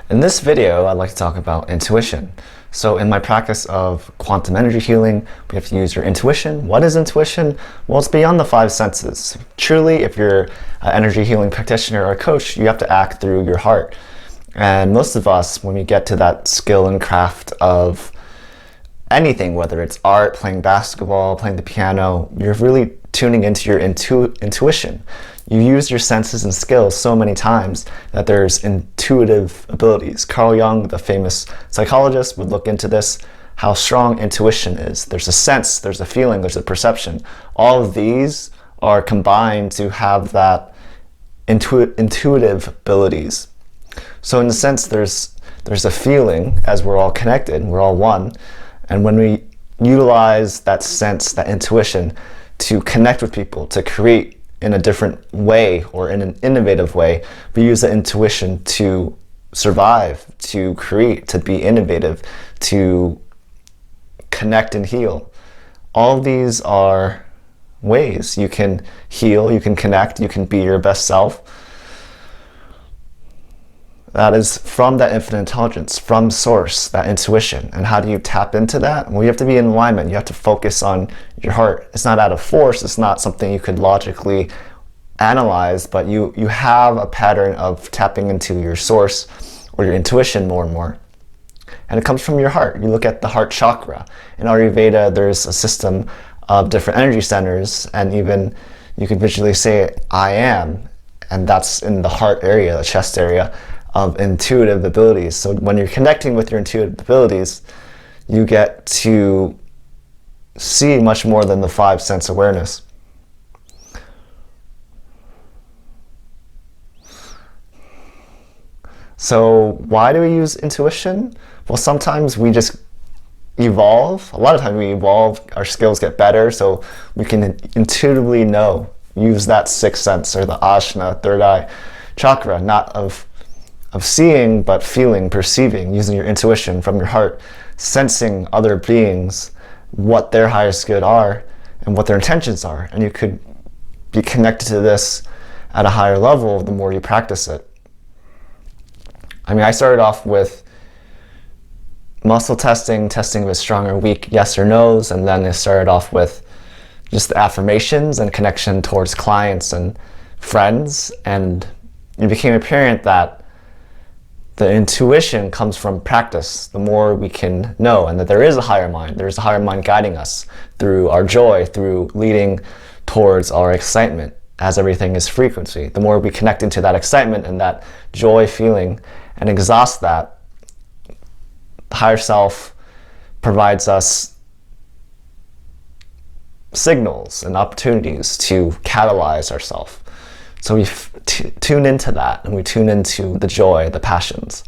In this video, I'd like to talk about intuition. So in my practice of quantum energy healing, we have to use your intuition. What is intuition? Well, it's beyond the five senses. Truly, if you're an energy healing practitioner or a coach, you have to act through your heart. And most of us, when we get to that skill and craft of anything, whether it's art, playing basketball, playing the piano, you're really tuning into your intuition. You use your senses and skills so many times that there's intuitive abilities. Carl Jung, the famous psychologist, would look into this, how strong intuition is. There's a sense, there's a feeling, there's a perception. All of these are combined to have that intuitive abilities. So in a sense, there's a feeling, as we're all connected, we're all one, and when we utilize that sense, that intuition, to connect with people, to create in a different way or in an innovative way, we use the intuition to survive, to create, to be innovative, to connect and heal. All of these are ways you can heal, you can connect, you can be your best self. That is from that infinite intelligence, from source, that intuition. And how do you tap into that? Well, you have to be in alignment. You have to focus on your heart. It's not out of force. It's not something you could logically analyze, but you have a pattern of tapping into your source or your intuition more and more. And it comes from your heart. You look at the heart chakra. In Ayurveda, there's a system of different energy centers, and even you could visually say, I am, and that's in the heart area, the chest area, of intuitive abilities. So when you're connecting with your intuitive abilities, you get to see much more than the five sense awareness. So why do we use intuition? Well, sometimes we just evolve. A lot of times we evolve, our skills get better, so we can intuitively know, use that sixth sense or the ajna, third eye chakra, not of seeing, but feeling, perceiving, using your intuition from your heart, sensing other beings, what their highest good are and what their intentions are. And you could be connected to this at a higher level the more you practice it. I mean, I started off with muscle testing if it's strong or weak, yes or no's, and then I started off with just the affirmations and connection towards clients and friends, and it became apparent that the intuition comes from practice, the more we can know, and that there is a higher mind. There's a higher mind guiding us through our joy, through leading towards our excitement, as everything is frequency. The more we connect into that excitement and that joy feeling and exhaust that, the higher self provides us signals and opportunities to catalyze ourselves. So we tune into that, and we tune into the joy, the passions.